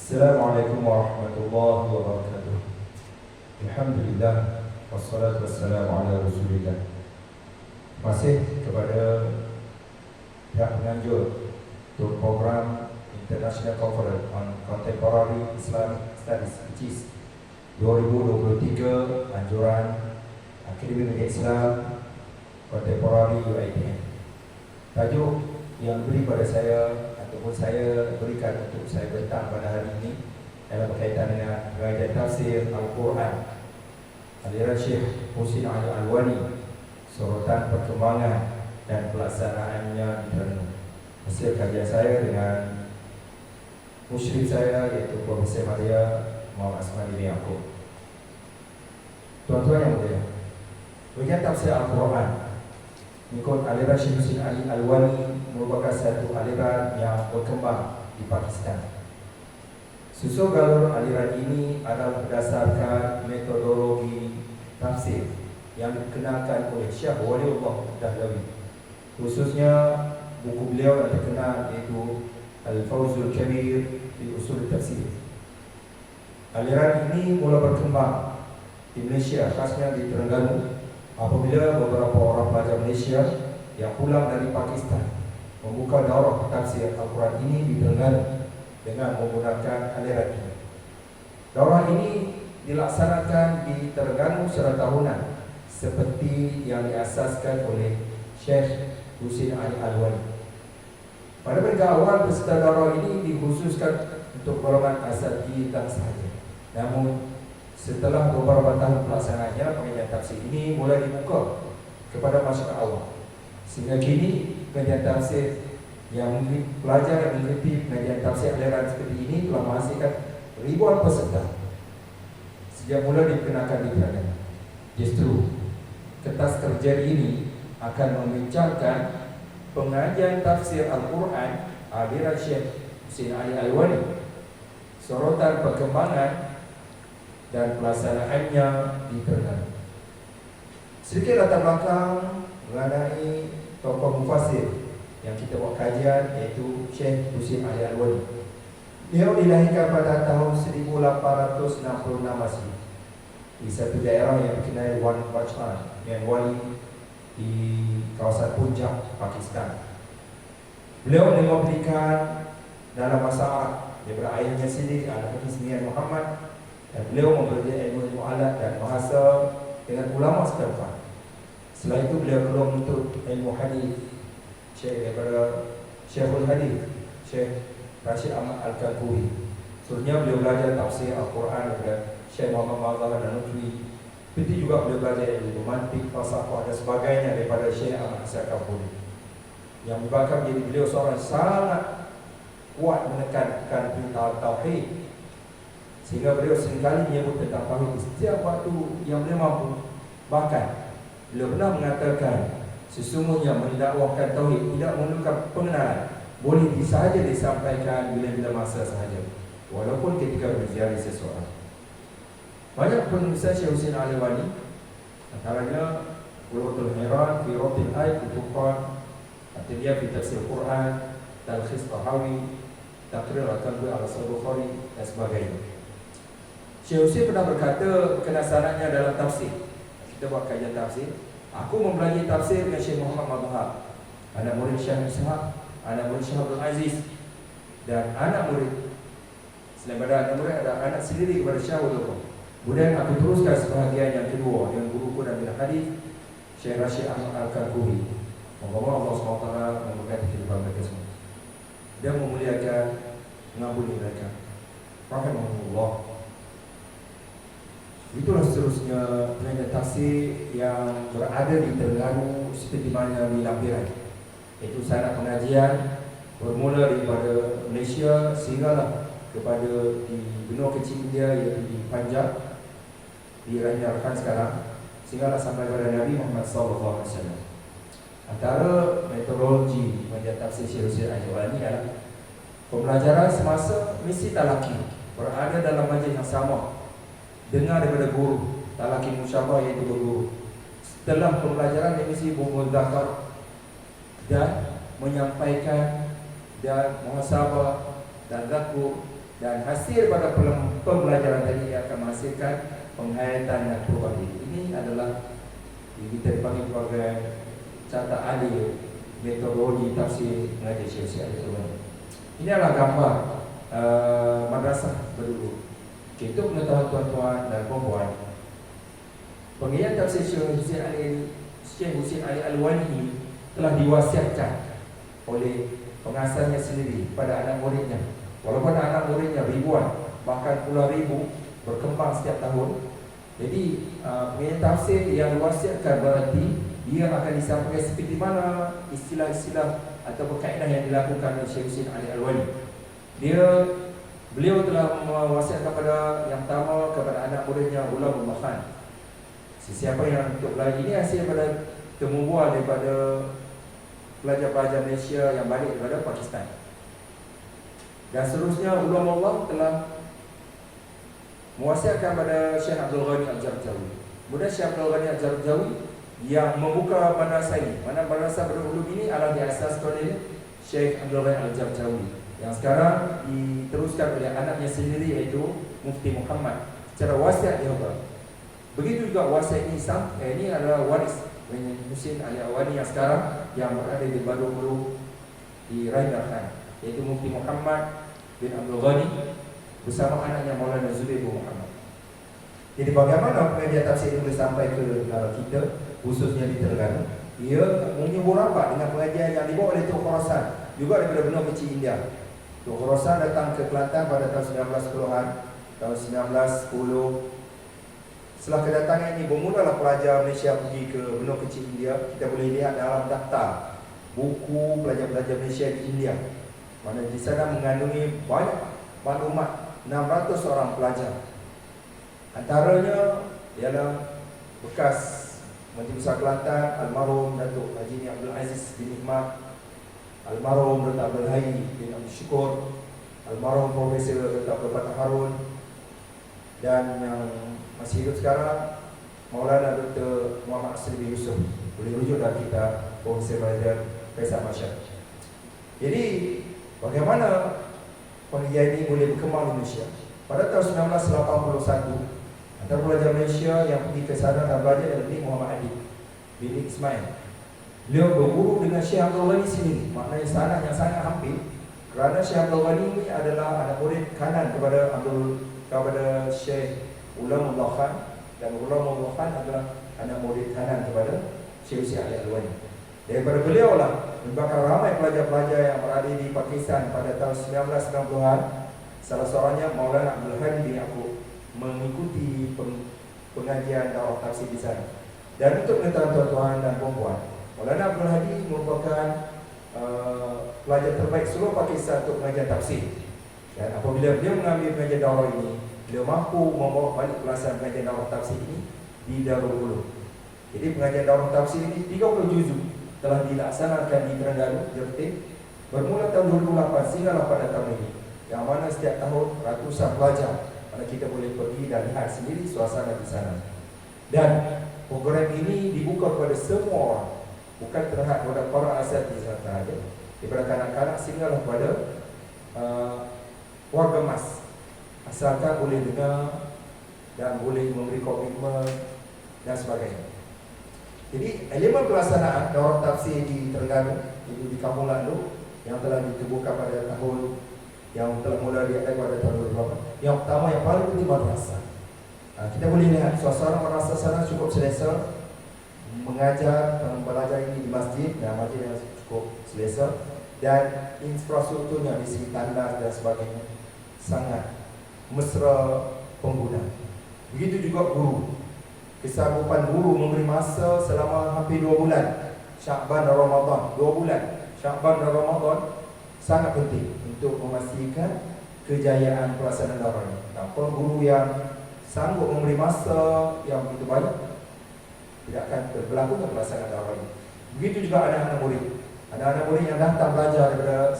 Assalamualaikum warahmatullahi wabarakatuh. Alhamdulillah, wassalatu wassalamu ala rasulillah. Terima kasih kepada pihak penganjur untuk program International Conference on Contemporary Islamic Studies, which is 2023 anjuran Akademi Media Islam Contemporary UiTM. Tajuk yang diberi pada saya ataupun saya berikan untuk saya bentang pada hari ini adalah berkaitan dengan pengajian tafsir Al-Quran aliran Syekh Husin Ali Alwani, sorotan perkembangan dan pelaksanaannya di Terengganu. Hasil kajian saya dengan musyrif saya iaitu Profesor Maria Muhammad Asman bin Yaakob. Tuan-tuan yang mulia, pengajian tafsir Al-Quran mengikut aliran Syekh Husin Ali Alwani merupakan satu aliran yang berkembang di Pakistan. Susul galur aliran ini adalah berdasarkan metodologi tafsir yang dikenalkan oleh Syekh Waliullah Dahlawi, khususnya buku beliau yang terkenal iaitu Al-Fawzul Kabir di Usul Tafsir. Aliran ini mula berkembang di Malaysia, khasnya di Terengganu, apabila beberapa orang pelajar Malaysia yang pulang dari Pakistan membuka daurah tafsir Al-Quran ini di Terengganu dengan menggunakan aliran ini. Daurah ini dilaksanakan di Terengganu secara tahunan seperti yang diasaskan oleh Syekh Husin Ali Alwani. Pada peringkat awal peserta daurah ini dikhususkan untuk golongan asatidz sahaja. Namun setelah beberapa tahun pelaksanaannya, pengajian tafsir ini mulai dibuka kepada masyarakat awam. Sehingga kini pengajian tafsir yang pelajar yang mengikuti pengajian tafsir aliran seperti ini telah menghasilkan ribuan peserta sejak mula diperkenalkan di Terengganu. Justru kertas kerja ini akan membincangkan pengajian tafsir Al-Quran aliran Syekh Husin Ali Alwani, sorotan perkembangan dan pelaksanaannya di Terengganu. Sedikit latar belakang mengenai tokoh mufasir yang kita buat kajian, iaitu Syekh Husin Ali Alwani. Beliau dilahirkan pada tahun 1866 Masehi di satu daerah yang dikenal Wan Bachman yang wali di kawasan Punjab, Pakistan. Beliau menerima pendidikan dalam bahasa Arab daripada ayahnya sendiri, Al-Hafiz Mian Muhammad, dan beliau mempelajari ilmu alat dan bahasa dengan ulama setempat. Setelah itu beliau keluar menuntut ilmu hadis daripada Syekhul Hadis, Syekh Rashid Ahmad Al-Kalkuhi. Seterusnya beliau belajar tafsir Al-Quran daripada Syekh Muhammad Mazhar dan Nutwi. Seperti juga beliau belajar ilmu mantik, falsafah dan sebagainya daripada Syekh Ahmad Al-Kalkuhi, yang menyebabkan jadi beliau seorang sangat kuat menekankan perintah tauhid, sehingga beliau seringkali menyebut tentang tauhid setiap waktu yang beliau mampu. Bahkan beliau pernah mengatakan, sesungguhnya mendakwahkan tauhid tidak memerlukan pengenalan, boleh sahaja disampaikan bila-bila masa sahaja, walaupun ketika berziarah seseorang. Banyak penulisan Syekh Husin Ali Alwani, antaranya Qurratul Hairan fi Rabbil Ayat Al-Furqan, At-Tibyyan fi Tafsir Quran, Talkhis Tahawi, Taqrir Al-Tanbih Al-Bukhari dan sebagainya. Syekh Husin pernah berkata kenasanannya dalam tafsir. Kita buat kajian tafsir, aku mempelajari tafsir dengan Syekh Muhammad Mazhar, anak murid Syekh Ishaq, anak murid Syekh Abdul Aziz, dan anak murid. Selain pada anak murid, ada anak sendiri kepada Syekh Abdul. Kemudian aku teruskan sebahagian yang kedua dengan guruku dan bin hadis Syekh Rashid Ahmad Al-Kalkuhi. Moga-moga Allah SWT memberkati kehidupan mereka semua dan memuliakan, mengampuni mereka. Rahimahullah. Itulah seterusnya pengajian tafsir yang berada di Terengganu seperti mana di lampiran. Itu sanad pengajian bermula daripada Malaysia sehinggalah kepada di benua kecil India, iaitu di Punjab, di Raja Rakan sekarang, sehinggalah sampai pada Nabi Muhammad SAW. Antara metodologi pengajian tafsir Syekh Husin Ali Alwani adalah pembelajaran semasa misi talaki, berada dalam majlis yang sama, dengar daripada guru, talaki musyabah iaitu berguru. Setelah pembelajaran di misi bermudzakar dan menyampaikan dan muhasabah dan zakur Dan hasil pada pembelajaran tadi akan menghasilkan penghayatan dan perubahan diri. Ini adalah kita dipanggil sebagai carta ahli metodologi tafsir mengaji Syekh Al-Albani. Ini adalah gambar madrasah berdulu. Untuk pengetahuan tuan-tuan dan puan-puan, pengajian tafsir Syekh Husin Ali Al-Wani telah diwasiatkan oleh pengasasnya sendiri pada anak muridnya. Walaupun anak muridnya ribuan, bahkan puluhan ribu, berkembang setiap tahun. Jadi pengajian tafsir yang diwasiatkan berarti dia akan disampaikan seperti mana istilah-istilah atau kaedah yang dilakukan oleh Syekh Husin Ali Al-Wani. Beliau telah mewasiatkan kepada yang pertama kepada anak muridnya Ulamul Khan. Siapa yang untuk belajar ini hasil daripada temu buah daripada pelajar-pelajar Malaysia yang balik daripada Pakistan. Dan seterusnya ulama telah mewasiatkan kepada Syekh Abdul Ghani Al-Jarjawi. Kemudian Syekh Abdul Ghani Al-Jarjawi yang membuka madrasah ini. Mana madrasah Darul Ulum ini adalah diasaskan oleh Syekh Abdul Ghani Al-Jarjawi, yang sekarang diteruskan oleh anaknya sendiri, iaitu Mufti Muhammad secara wasiat dia juga. Begitu juga wasiat ini adalah waris Husin Ali Al-Wani yang sekarang yang berada di Badung di Raja Khan, iaitu Mufti Muhammad bin Abdul Ghani bersama anaknya Maulana Zubair bin Muhammad. Jadi bagaimana pengajian tafsir ini boleh sampai ke negara kita, khususnya di Terengganu? Ia menyubur rapat dengan pengajian yang dibawa oleh Tok Khorasan, juga daripada benua kecil India. Tok Khorasan datang ke Kelantan pada tahun 1910-an, tahun 1910. Setelah kedatangan ini, bermulalah pelajar Malaysia pergi ke benua kecil India. Kita boleh lihat dalam daftar buku pelajar-pelajar Malaysia di India, mana di sana mengandungi banyak maklumat, 600 orang pelajar. Antaranya ialah bekas Menteri Besar Kelantan almarhum Datuk Haji Abdul Aziz bin Hikmat, almarhum Datuk Abdul Hayy bin Abdul Syukur, almarhum Profesor Datuk Abdul Fatah Harun, dan yang masih hidup sekarang Maulana Dr. Muhammad Asri bin Yusuf. Boleh rujuk dalam kitab Profesor Belajar Faisal Masyad. Jadi bagaimana pengajian ini boleh berkembang di Malaysia? Pada tahun 1981, antara pelajar Malaysia yang pergi ke sana dan belajar adalah Muhammad Adib bin Ismail. Beliau berguru dengan Syekh Abdul Ghani sendiri, maknanya sanad yang sangat hampir, kerana Syekh Abdul Ghani ini adalah anak murid kanan kepada Syekh Ulamul Khan, dan Ulamul Khan adalah anak murid kanan kepada Syekh Husin Ali Al-Wani. Daripada beliau lah menyebabkan ramai pelajar-pelajar yang berada di Pakistan pada tahun 1990-an. Salah seorangnya Maulana Abdul Hadi bin Yaqub mengikuti pengajian dakwah tafsir di sana. Dan untuk pengetahuan tuan-tuan dan puan-puan, Maulana Abdul Hadi merupakan pelajar terbaik seluruh Pakistan untuk pengajian tafsir. Dan apabila beliau mengambil pengajian dakwah ini, beliau mampu membawa balik pelaksanaan pengajian dakwah tafsir ini di Darul Ulum. Jadi pengajian dakwah tafsir ini 30 juzuk telah dilaksanakan di Terengganu, Jertin, bermula tahun 2008 sehinggalah pada tahun ini, yang mana setiap tahun ratusan pelajar mana kita boleh pergi dan lihat sendiri suasana di sana. Dan program ini dibuka kepada semua orang, bukan terhad kepada para asatidz sahaja, daripada kanak-kanak sehinggalah kepada warga emas, asalkan boleh dengar dan boleh memberi komitmen dan sebagainya. Jadi elemen pelaksanaan dakwah tafsir di Terengganu, itu di Kampung Landu, yang telah ditubuhkan pada tahun yang telah mula diadakan pada tahun 2008. Yang pertama, yang paling penting, madrasah. Kita boleh lihat suasana madrasah sana cukup selesa. Mengajar dan belajar ini di masjid, dan masjid yang cukup selesa, dan infrastrukturnya di segi tandas dan sebagainya sangat mesra pengguna. Begitu juga guru. Kesanggupan guru memberi masa selama hampir 2 bulan, Syakban dan Ramadan. 2 bulan Syakban dan Ramadan sangat penting untuk memastikan kejayaan pelaksanaan dakwah ini. Tanpa guru yang sanggup memberi masa yang begitu banyak, tidak akan berlakunya pelaksanaan dakwah ini. Begitu juga anak-anak murid. Anak-anak murid yang datang belajar daripada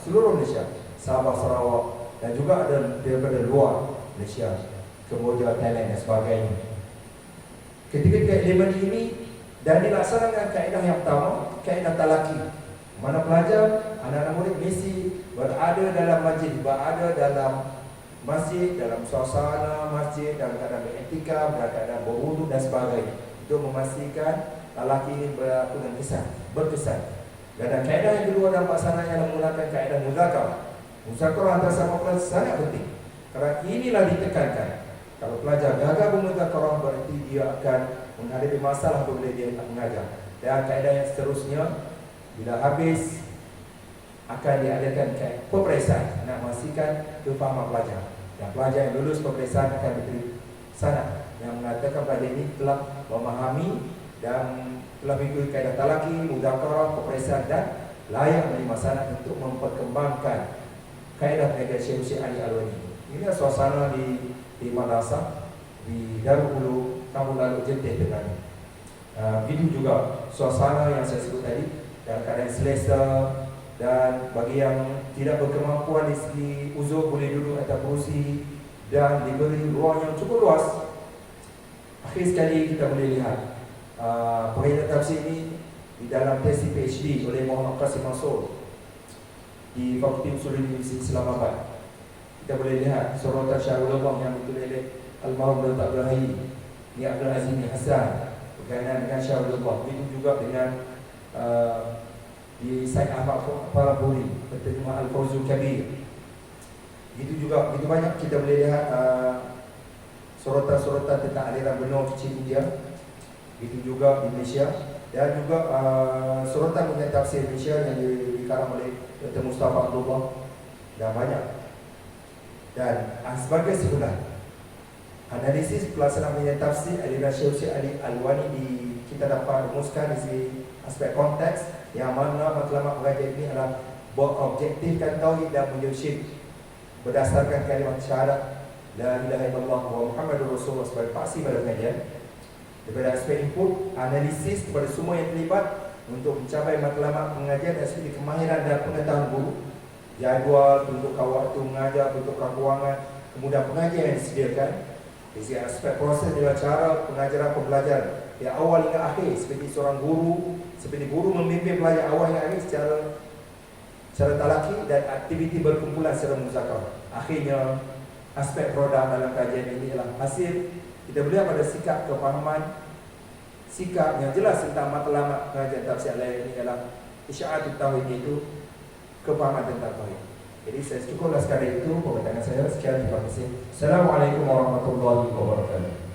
seluruh Malaysia, Sabah, Sarawak, dan juga ada daripada luar Malaysia, Kemboja, Thailand dan sebagainya. Ketiga-tiga elemen ini dan dilaksanakan kaedah yang pertama, kaedah talaki, mana pelajar, anak-anak murid mesti berada dalam masjid, berada dalam masjid, dalam suasana masjid, dalam keadaan beretika, dalam keadaan berwuduk dan sebagainya, untuk memastikan lelaki ini berkesan. Dan kaedah yang kedua dalam pelaksanaan yang menggunakan kaedah muzakarah. Muzakarah antara sama pelajar sangat penting, kerana inilah ditekankan. Kalau pelajar gagal bermuzakarah, berarti dia akan menghadapi masalah apabila dia tak mengajar. Dan kaedah yang seterusnya, bila habis akan diadakan peperiksaan nak memastikan kefahaman pelajar. Dan pelajar yang lulus peperiksaan akan diberi sanad yang mengatakan pelajar ini telah memahami dan telah mengikuti kaedah talaki, muzakarah, peperiksaan dan layak menerima sanad untuk memperkembangkan kaedah-kaedah Syekh Ali Alwani. Ini suasana di madrasah di Darul Ulum Kampung Lalu Jenteh Terengganu. Begitu juga suasana yang saya sebut tadi, dalam keadaan selesa, dan bagi yang tidak berkemampuan di segi uzur boleh duduk atas kerusi dan diberi ruang yang cukup luas. Akhir sekali kita boleh lihat pengajian tafsir ini di dalam tesis PhD oleh Muhammad Qasim Mansur di Fakulti Usul Universiti Islamabad. Kita boleh lihat sorotan Syahrul Allah yang ditulis oleh Almarhum Dr. Abdul Hayy ni Abdul Aziz ni Hassan berkaitan dengan Syahrul Allah. Begitu juga dengan di Said Ahmad Paraburi berterjemah Al-Fawzul Kabir. Begitu juga, begitu banyak kita boleh lihat sorotan-sorotan tentang aliran benua kecil India. Begitu juga di Malaysia, dan juga sorotan mengenai tafsir Malaysia yang dikarang oleh Dr. Mustafa Abdullah, dan banyak. Dan sebagai sebulan analisis pelaksanaan mengenai tafsir aliran Syekh Ali Alwani kita dapat rumuskan di segi aspek konteks, yang mana matlamat pengajian ini adalah berobjektifkan tauhid dan menjadi berdasarkan kalimat syahadat la ilaha illallah wa Muhammadur Rasulullah sebagai paksi pada pengajian. Daripada aspek input, analisis kepada semua yang terlibat untuk mencapai matlamat pengajian dari segi kemahiran dan pengetahuan guru, jadual, bentuk waktu mengajar, bentuk keuangan, kemudahan pengajian yang disediakan. Di segi aspek proses adalah cara pengajaran pembelajaran dari awal hingga akhir, seperti seorang guru, seperti guru memimpin pelajar awal hingga akhir secara talaki, dan aktiviti berkumpulan secara muzakarah. Akhirnya aspek produk dalam kajian ini adalah hasil kita melihat pada sikap kefahaman, sikap yang jelas tentang matlamat pengajian tafsir lain ini adalah isya'atut tauhid, itu kefahaman tentang tauhid. Jadi saya cukuplah sekadar itu perkataan saya. Sekian, terima kasih. Assalamualaikum warahmatullahi wabarakatuh.